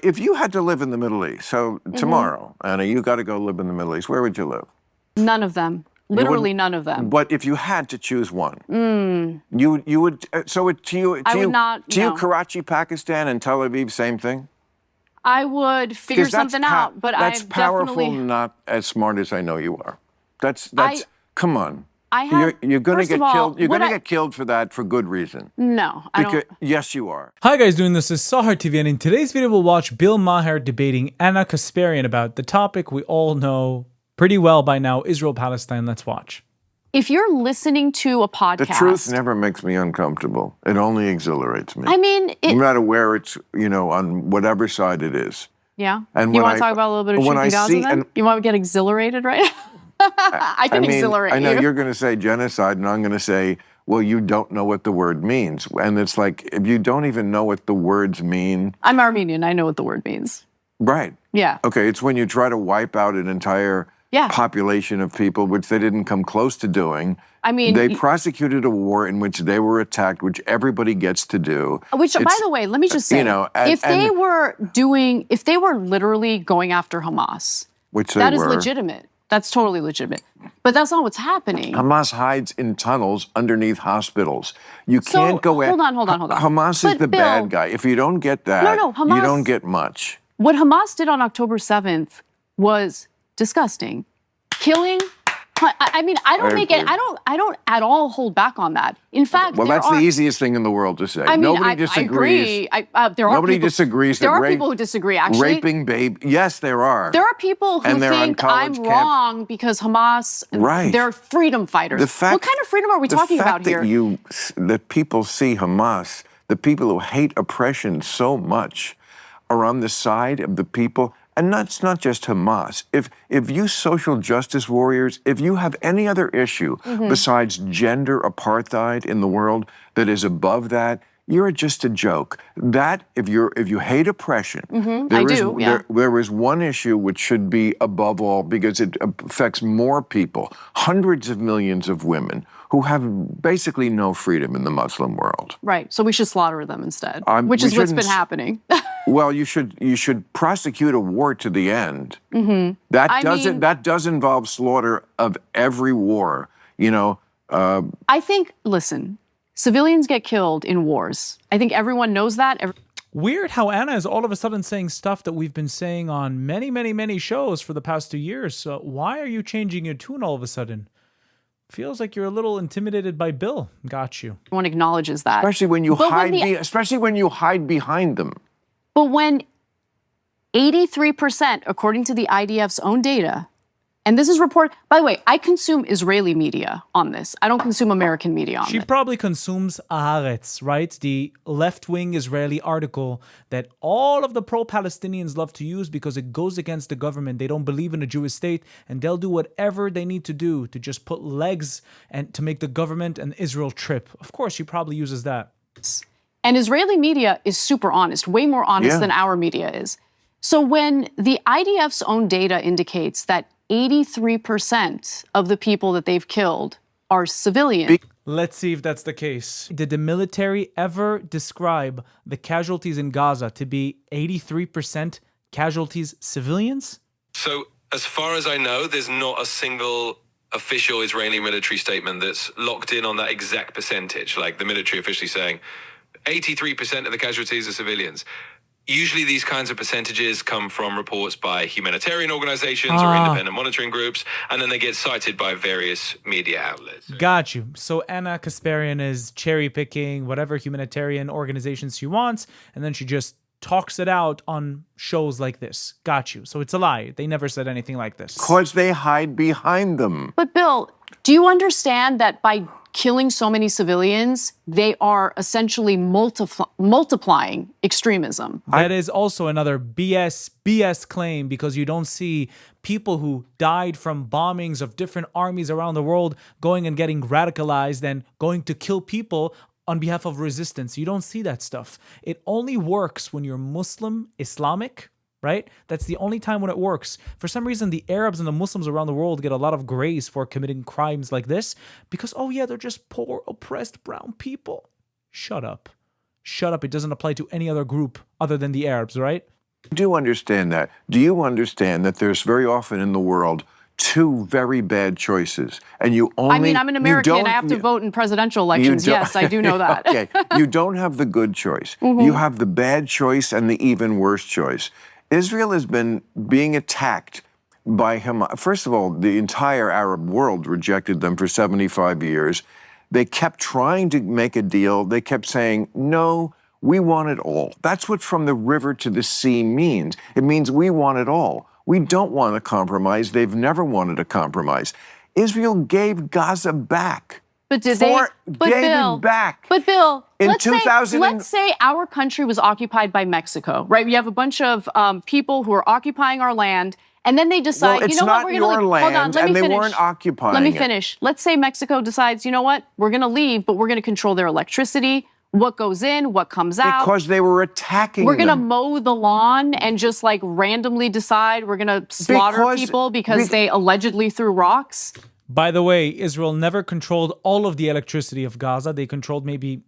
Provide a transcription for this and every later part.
if you had to live in the Middle East, so tomorrow, Anna, you got to go live in the Middle East, where would you live? None of them. Literally none of them. But if you had to choose one, you would. So to you, Karachi, Pakistan, and Tel Aviv, same thing. I would figure something out, but that's I've powerful. definitely Not as smart as I know you are. That's. Come on. You're going to get killed. You're going to get killed for that for good reason. No, I don't. Yes, you are. Hi guys, doing this is Sahar TV, and in today's video we'll watch Bill Maher debating Ana Kasparian about the topic we all know pretty well by now, Israel-Palestine. Let's watch. If you're listening to a podcast... The truth never makes me uncomfortable. It only exhilarates me. I mean... no matter where it's, on whatever side it is. Yeah? And you want to talk about a little bit of shooting Gaza then? You want to get exhilarated right now? I can exhilarate you. I know you're going to say genocide, and I'm going to say, well, you don't know what the word means. And it's like, if you don't even know what the words mean... I'm Armenian. I know what the word means. Right. Yeah. Okay, it's when you try to wipe out an entire... population of people, which they didn't come close to doing. I mean, they prosecuted a war in which they were attacked, which everybody gets to do. Which, by the way, let me just say, if they were literally going after Hamas, that is legitimate. That's totally legitimate. But that's not what's happening. Hamas hides in tunnels underneath hospitals. You can't go in. Hold on. Hamas is the bad guy. If you don't get that, Hamas, you don't get much. What Hamas did on October 7th was disgusting. Killing. I mean, I don't at all hold back on that. In fact, that's the easiest thing in the world to say. I mean, nobody disagrees. I agree. Nobody disagrees. There are people who disagree. Actually, raping babe. Yes, there are. There are people who think I'm wrong because Hamas. They're freedom fighters. What kind of freedom are we talking about here? That people see Hamas, the people who hate oppression so much, are on the side of the people. And that's not just Hamas. If you social justice warriors, if you have any other issue besides gender apartheid in the world that is above that, you're just a joke. That, if you hate oppression, there is one issue which should be above all because it affects more people, hundreds of millions of women who have basically no freedom in the Muslim world. Right. So we should slaughter them instead, which is what's been happening. Well, you should prosecute a war to the end. That does involve slaughter of every war. I think. Listen, civilians get killed in wars. I think everyone knows that. Weird how Anna is all of a sudden saying stuff that we've been saying on many, many, many shows for the past 2 years. So why are you changing your tune all of a sudden? Feels like you're a little intimidated by Bill. Got you. Everyone acknowledges that. Especially when you hide behind them. But when 83%, according to the IDF's own data, and this is reported, by the way, I consume Israeli media on this. I don't consume American media on this. She probably consumes Haaretz, right? The left-wing Israeli article that all of the pro-Palestinians love to use because it goes against the government. They don't believe in a Jewish state, and they'll do whatever they need to do to just put legs and to make the government and Israel trip. Of course, she probably uses that. And Israeli media is super honest, way more honest than our media is. So when the IDF's own data indicates that 83% of the people that they've killed are civilians. Let's see if that's the case. Did the military ever describe the casualties in Gaza to be 83% casualties civilians? So as far as I know, there's not a single official Israeli military statement that's locked in on that exact percentage, like the military officially saying 83% of the casualties are civilians. Usually these kinds of percentages come from reports by humanitarian organizations or independent monitoring groups, and then they get cited by various media outlets. Got you. So Ana Kasparian is cherry-picking whatever humanitarian organizations she wants, and then she just talks it out on shows like this. Got you. So it's a lie. They never said anything like this. Because they hide behind them. But Bill, do you understand that by killing so many civilians, they are essentially multiplying extremism? That is also another BS claim, because you don't see people who died from bombings of different armies around the world going and getting radicalized and going to kill people on behalf of resistance. You don't see that stuff. It only works when you're Muslim, Islamic, right? That's the only time when it works. For some reason, the Arabs and the Muslims around the world get a lot of grace for committing crimes like this because, oh yeah, they're just poor, oppressed brown people. Shut up. Shut up. It doesn't apply to any other group other than the Arabs, right? I do understand that. Do you understand that there's very often in the world two very bad choices, and you only? I mean, I'm an American. I have to vote in presidential elections. Yes, I do know that. Okay, you don't have the good choice. You have the bad choice and the even worse choice. Israel has been being attacked by Hamas. First of all, the entire Arab world rejected them for 75 years. They kept trying to make a deal. They kept saying, no, we want it all. That's what from the river to the sea means. It means we want it all. We don't want a compromise. They've never wanted a compromise. Israel gave Gaza back. But did gave Bill, it back. But Bill, in let's say our country was occupied by Mexico, right? We have a bunch of people who are occupying our land, and then they decide, well, it's you know not what, we're going to leave. land, Hold on, let me and they finish. weren't occupying Let me it. finish. Let's say Mexico decides, you know what, we're going to leave, but we're going to control their electricity, what goes in, what comes out. Because they were attacking We're going to them. mow the lawn and just like randomly decide we're going to slaughter people because they allegedly threw rocks. By the way, Israel never controlled all of the electricity of Gaza. They controlled maybe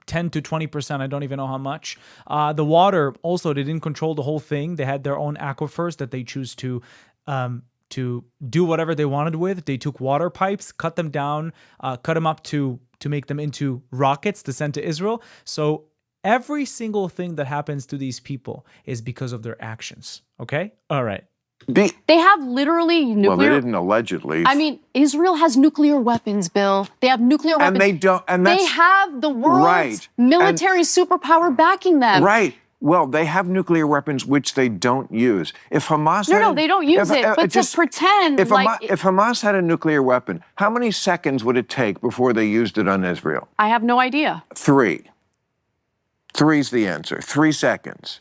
10 to 20%. I don't even know how much. The water also, they didn't control the whole thing. They had their own aquifers that they choose to do whatever they wanted with. They took water pipes, cut them down, cut them up to make them into rockets to send to Israel. So every single thing that happens to these people is because of their actions. Okay? All right. They have literally nuclear. Well, they didn't allegedly. I mean, Israel has nuclear weapons, Bill. They have nuclear weapons. And they don't. And that's, they have the world's right. military superpower backing them. Right. Well, they have nuclear weapons which they don't use. If Hamas no, they don't use it. But just to pretend if like if Hamas had a nuclear weapon, how many seconds would it take before they used it on Israel? I have no idea. 3. 3's the answer. 3 seconds.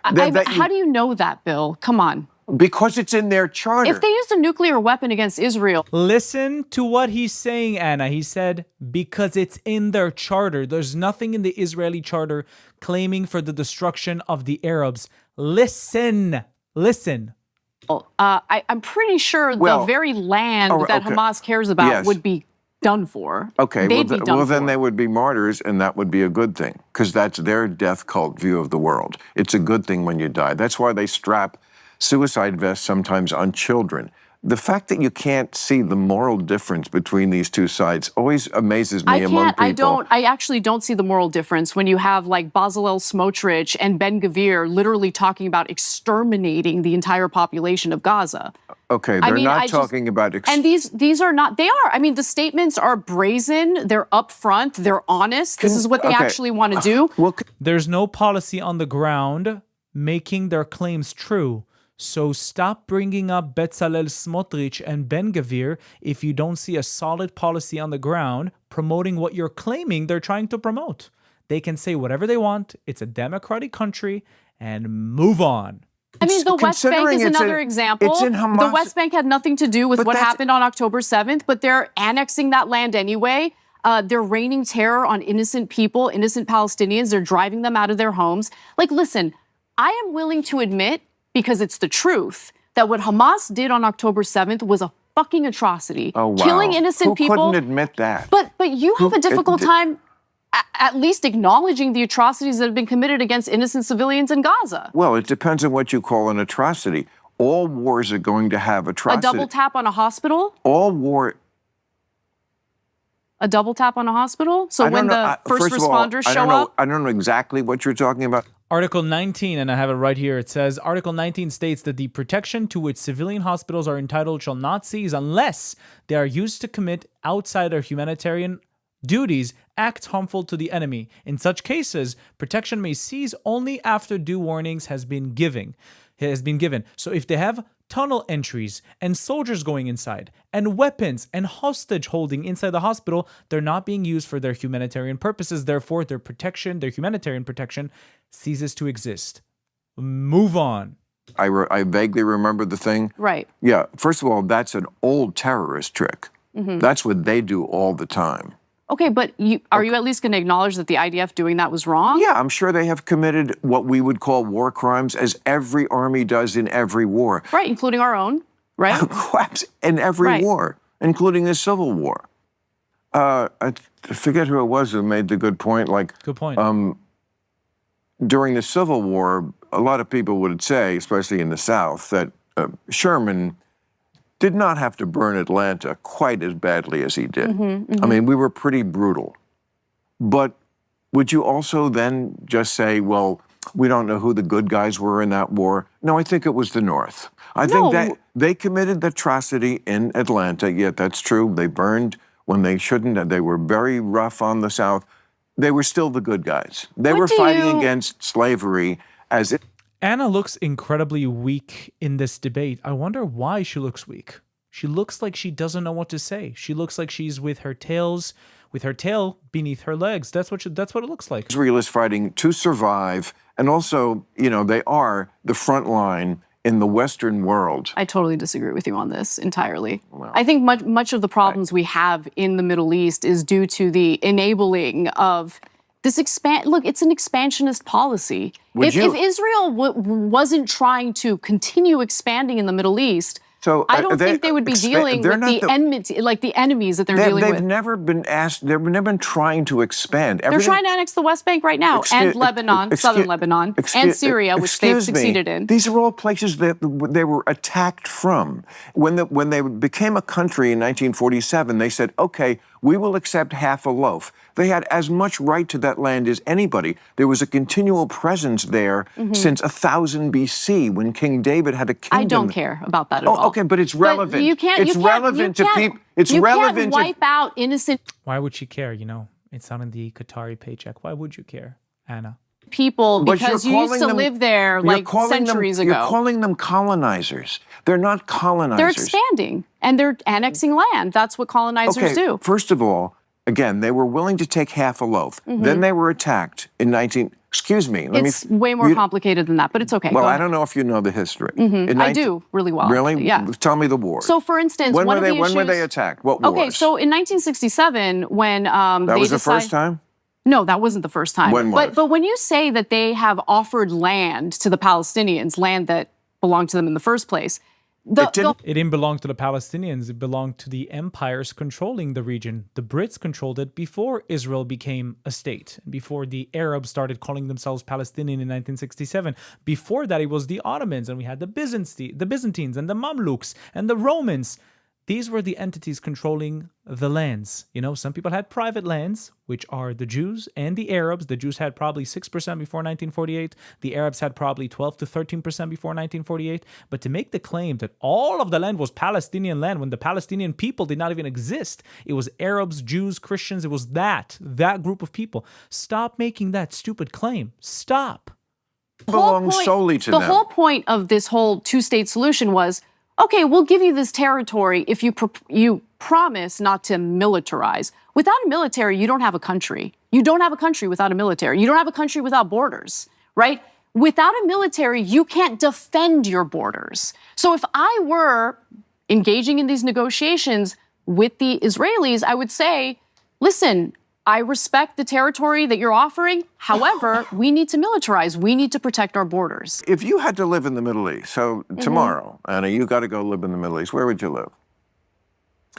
How do you know that, Bill? Come on. Because it's in their charter. If they used a nuclear weapon against Israel. Listen to what he's saying, Anna. He said, because it's in their charter. There's nothing in the Israeli charter claiming for the destruction of the Arabs. Listen. I'm pretty sure the very land that Hamas cares about would be done for. Okay, They'd be done for. then they would be martyrs, and that would be a good thing, because that's their death cult view of the world. It's a good thing when you die. That's why they strap suicide vests sometimes on children. The fact that you can't see the moral difference between these two sides always amazes me among people. I actually don't see the moral difference when you have like Bezalel Smotrich and Ben Gvir literally talking about exterminating the entire population of Gaza. Okay, they're not talking about... And these are not... They are. I mean, the statements are brazen. They're upfront. They're honest. This is what they actually want to do. Well, there's no policy on the ground making their claims true. So stop bringing up Bezalel Smotrich and Ben Gvir if you don't see a solid policy on the ground promoting what you're claiming they're trying to promote. They can say whatever they want. It's a democratic country, and move on. I mean, the West Bank is another example. It's in Hamas. The West Bank had nothing to do with what happened on October 7th, but they're annexing that land anyway. They're raining terror on innocent people, innocent Palestinians. They're driving them out of their homes. Like, listen, I am willing to admit, because it's the truth, that what Hamas did on October 7th was a fucking atrocity. Oh, wow. Killing innocent people. Who couldn't admit that? But you have a difficult time at least acknowledging the atrocities that have been committed against innocent civilians in Gaza. Well, it depends on what you call an atrocity. All wars are going to have atrocities. A double tap on a hospital? A double tap on a hospital? So when the first responders show up? I don't know exactly what you're talking about. Article 19, and I have it right here. It says, Article 19 states that the protection to which civilian hospitals are entitled shall not cease unless they are used to commit outside their humanitarian duties acts harmful to the enemy. In such cases, protection may cease only after due warnings has been given. So if they have tunnel entries and soldiers going inside and weapons and hostage holding inside the hospital, they're not being used for their humanitarian purposes. Therefore, their humanitarian protection ceases to exist. Move on. I vaguely remember the thing. Right. Yeah. First of all, that's an old terrorist trick. Mm-hmm. That's what they do all the time. Okay, but are you at least going to acknowledge that the IDF doing that was wrong? Yeah, I'm sure they have committed what we would call war crimes, as every army does in every war. Right, including our own, right? In every war, including the Civil War. I forget who it was who made the good point. Good point. During the Civil War, a lot of people would say, especially in the South, that Sherman did not have to burn Atlanta quite as badly as he did. I mean, we were pretty brutal. But would you also then just say, well, we don't know who the good guys were in that war? No, I think it was the North. I think that they committed the atrocity in Atlanta. Yet that's true. They burned when they shouldn't, and they were very rough on the South. They were still the good guys. They were fighting against slavery as it. Ana looks incredibly weak in this debate. I wonder why she looks weak. She looks like she doesn't know what to say. She looks like she's with her tail beneath her legs. That's what it looks like. Israel is fighting to survive, and also, you know, they are the front line in the Western world. I totally disagree with you on this entirely. Well, I think much of the problems we have in the Middle East is due to the enabling of this Look, it's an expansionist policy. If Israel wasn't trying to continue expanding in the Middle East, so I don't think they would be dealing with the enmity, like the enemies that they're dealing with. They've never been asked. They've never been trying to expand. They're trying to annex the West Bank right now, and Lebanon, southern Lebanon, and Syria, which they've succeeded in. These are all places that they were attacked from. When they became a country in 1947, they said, "Okay, we will accept half a loaf." They had as much right to that land as anybody. There was a continual presence there since 1000 BC when King David had a kingdom. I don't care about that at all. Okay, but it's relevant. It's relevant to people. It's relevant to wipe out innocent. Why would she care? You know, it's not in the Qatari paycheck. Why would you care, Ana? People, because you used to live there like centuries ago. You're calling them colonizers. They're not colonizers. They're expanding and they're annexing land. That's what colonizers do. First of all, again, they were willing to take half a loaf. Then they were attacked in 19. Excuse me. It's way more complicated than that, but it's okay. Well, I don't know if you know the history. I do really well. Really? Yeah. Tell me the war. So, for instance, when were they attacked? What wars? Okay, so in 1967, when that was the first time. No, that wasn't the first time. When was? But when you say that they have offered land to the Palestinians, land that belonged to them in the first place, it didn't belong to the Palestinians. It belonged to the empires controlling the region. The Brits controlled it before Israel became a state, before the Arabs started calling themselves Palestinian in 1967. Before that, it was the Ottomans, and we had the Byzantines and the Mamluks and the Romans. These were the entities controlling the lands. You know, some people had private lands, which are the Jews and the Arabs. The Jews had probably 6% before 1948. The Arabs had probably 12 to 13% before 1948. But to make the claim that all of the land was Palestinian land when the Palestinian people did not even exist, it was Arabs, Jews, Christians, it was that group of people. Stop making that stupid claim. Stop. Belongs solely to them. The whole point of this whole two-state solution was, okay, we'll give you this territory if you promise not to militarize. Without a military, you don't have a country. You don't have a country without a military. You don't have a country without borders, right? Without a military, you can't defend your borders. So if I were engaging in these negotiations with the Israelis, I would say, listen, I respect the territory that you're offering. However, we need to militarize. We need to protect our borders. If you had to live in the Middle East, so tomorrow, Ana, you got to go live in the Middle East, where would you live?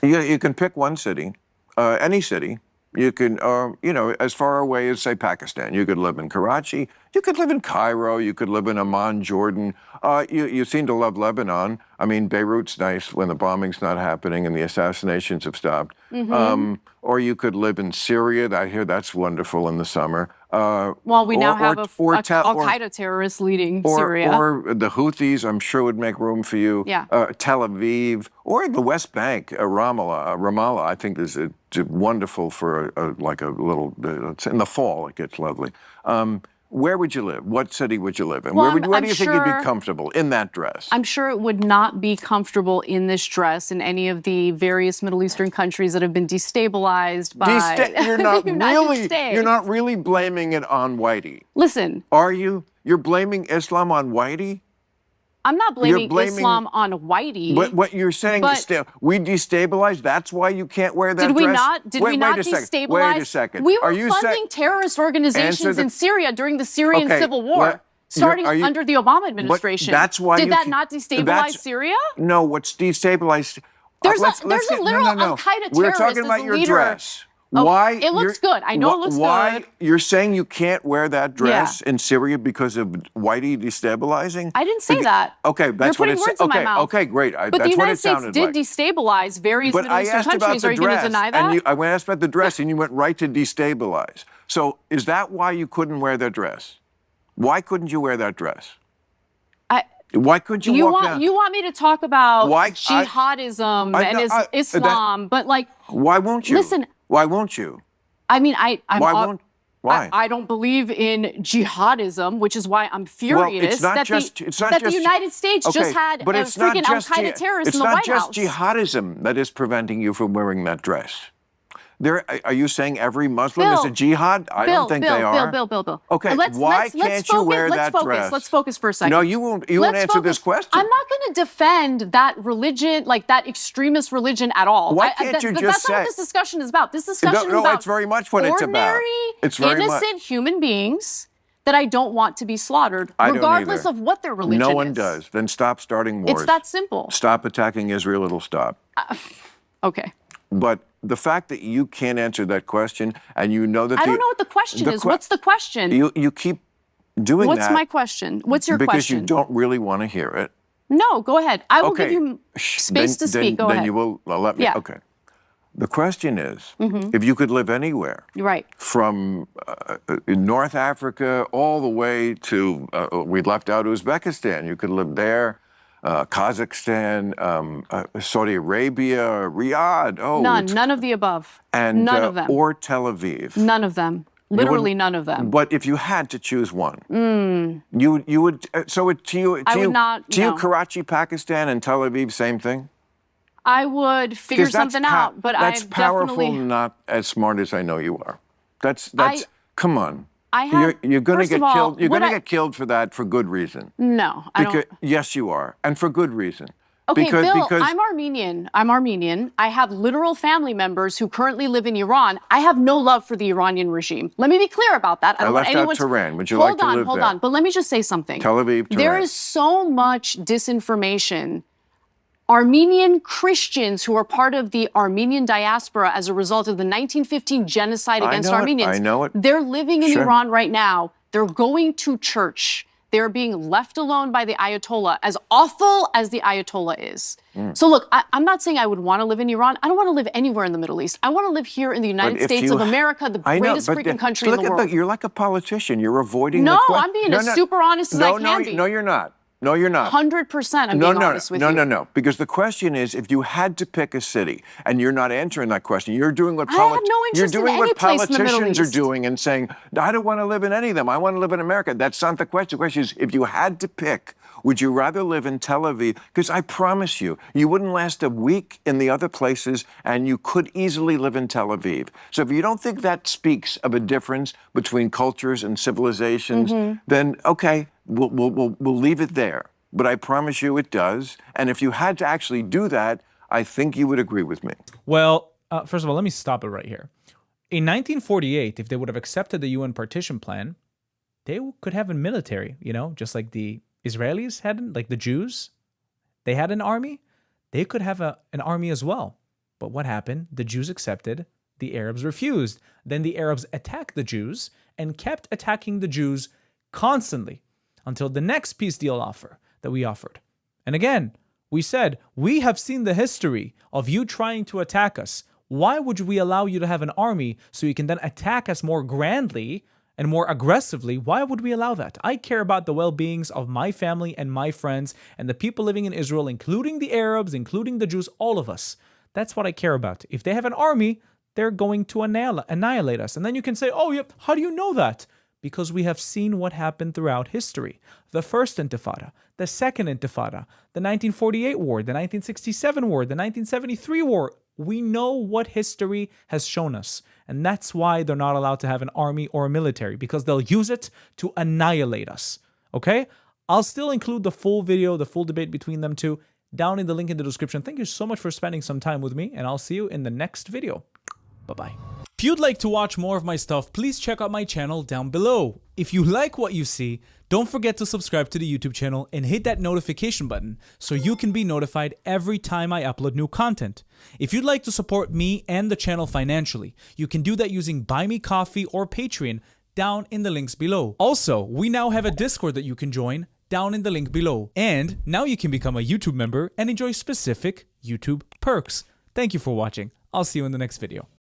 You can pick one city, any city. You can, as far away as, say, Pakistan. You could live in Karachi. You could live in Cairo. You could live in Amman, Jordan. You seem to love Lebanon. I mean, Beirut's nice when the bombing's not happening and the assassinations have stopped. Or you could live in Syria. I hear that's wonderful in the summer. Well, we now have Al-Qaeda terrorists leading Syria. Or the Houthis, I'm sure, would make room for you. Yeah. Tel Aviv, or the West Bank, Ramallah, I think is wonderful for like a little, in the fall, it gets lovely. Where would you live? What city would you live in? Well, where do you think you'd be comfortable in that dress? I'm sure it would not be comfortable in this dress in any of the various Middle Eastern countries that have been destabilized by you're not the United States. You're not really blaming it on Whitey. Listen. Are you? You're blaming Islam on Whitey? I'm not blaming Islam on Whitey. But what you're saying is we destabilized. That's why you can't wear that dress. Did we not destabilize? Wait a second. We were funding terrorist organizations in Syria during the Syrian Civil War, starting under the Obama administration. That's why did that not destabilize Syria? No, what's destabilized? There's a literal Al-Qaeda terrorist. We're talking about your dress. Why? It looks good. I know it looks good. You're saying you can't wear that dress in Syria because of whitey destabilizing? I didn't say that. Okay, that's You're what putting it's words in my mouth. Okay, great. But the that's what United it States sounded did like. destabilize various But Middle I Eastern asked about countries. the Are you going to dress, deny that? and I asked about the dress, and you went right to destabilize. So is that why you couldn't wear that dress? Why couldn't you wear that dress? Why couldn't you walk down? You want me to talk about Why- jihadism and Islam, but like, Why won't you? Listen. Why won't you? I mean, Why? I don't believe in jihadism, which is why I'm furious that the United States just had a freaking Al Qaeda terrorist in the White House. It's not just jihadism that is preventing you from wearing that dress. Are you saying every Muslim is a jihad? I don't think they are. Bill. Okay, why can't you wear that dress? Let's focus for a second. No, you won't answer this question. I'm not going to defend that religion, like that extremist religion at all. Why can't you just say? That's not what this discussion is about. This discussion is about it's very much what it's about. Ordinary, innocent human beings that I don't want to be slaughtered, regardless of what their religion is. No one does. Then stop starting wars. It's that simple. Stop attacking Israel. It'll stop. Okay. But the fact that you can't answer that question, and you know that I don't know what the question is. What's the question? You keep doing that. What's my question? What's your question? Because you don't really want to hear it. No, go ahead. I will give you space to speak. Go ahead. Then you will let me. Yeah. Okay. The question is, if you could live anywhere, right, from North Africa all the way to, we left out Uzbekistan, you could live there, Kazakhstan, Saudi Arabia, Riyadh. None of the above. And, none of them. Or Tel Aviv. None of them. Literally none of them. But if you had to choose one, you would. So to you, Karachi, Pakistan, and Tel Aviv, same thing. I would figure something out, but that's powerful. Not as smart as I know you are. That's. Come on. You're going to get killed. You're going to get killed for that for good reason. No, I don't. Yes, you are, and for good reason. Okay, Bill, I'm Armenian. I have literal family members who currently live in Iran. I have no love for the Iranian regime. Let me be clear about that. I don't want anyone. Tehran. Would you like to live there? Hold on. But let me just say something. Tel Aviv, Tehran. There is so much disinformation. Armenian Christians who are part of the Armenian diaspora as a result of the 1915 genocide against Armenians. I know it. They're living in Iran right now. They're going to church. They're being left alone by the Ayatollah, as awful as the Ayatollah is. So look, I'm not saying I would want to live in Iran. I don't want to live anywhere in the Middle East. I want to live here in the United States of America, the greatest freaking country in the world. You're like a politician. You're avoiding the question. No, I'm being as super honest as I can be. No, you're not. No, you're not. 100% I'm being honest with you. No. Because the question is, if you had to pick a city, and you're not answering that question, you're doing what politicians are doing and saying, I don't want to live in any of them. I want to live in America. That's not the question. The question is, if you had to pick, would you rather live in Tel Aviv? Because I promise you, you wouldn't last a week in the other places, and you could easily live in Tel Aviv. So if you don't think that speaks of a difference between cultures and civilizations, then okay, we'll leave it there. But I promise you it does. And if you had to actually do that, I think you would agree with me. Well, first of all, let me stop it right here. In 1948, if they would have accepted the UN partition plan, they could have a military, just like the Israelis had, like the Jews. They had an army. They could have an army as well. But what happened? The Jews accepted. The Arabs refused. Then the Arabs attacked the Jews and kept attacking the Jews constantly until the next peace deal offer that we offered. And again, we said, we have seen the history of you trying to attack us. Why would we allow you to have an army so you can then attack us more grandly and more aggressively? Why would we allow that? I care about the well-beings of my family and my friends and the people living in Israel, including the Arabs, including the Jews, all of us. That's what I care about. If they have an army, they're going to annihilate us. And then you can say, oh, yeah, how do you know that? Because we have seen what happened throughout history. The First Intifada, the Second Intifada, the 1948 war, the 1967 war, the 1973 war. We know what history has shown us. And that's why they're not allowed to have an army or a military, because they'll use it to annihilate us. Okay? I'll still include the full video, the full debate between them two, down in the link in the description. Thank you so much for spending some time with me, and I'll see you in the next video. Bye-bye. If you'd like to watch more of my stuff, please check out my channel down below. If you like what you see, don't forget to subscribe to the YouTube channel and hit that notification button so you can be notified every time I upload new content. If you'd like to support me and the channel financially, you can do that using Buy Me Coffee or Patreon down in the links below. Also, we now have a Discord that you can join down in the link below. And now you can become a YouTube member and enjoy specific YouTube perks. Thank you for watching. I'll see you in the next video.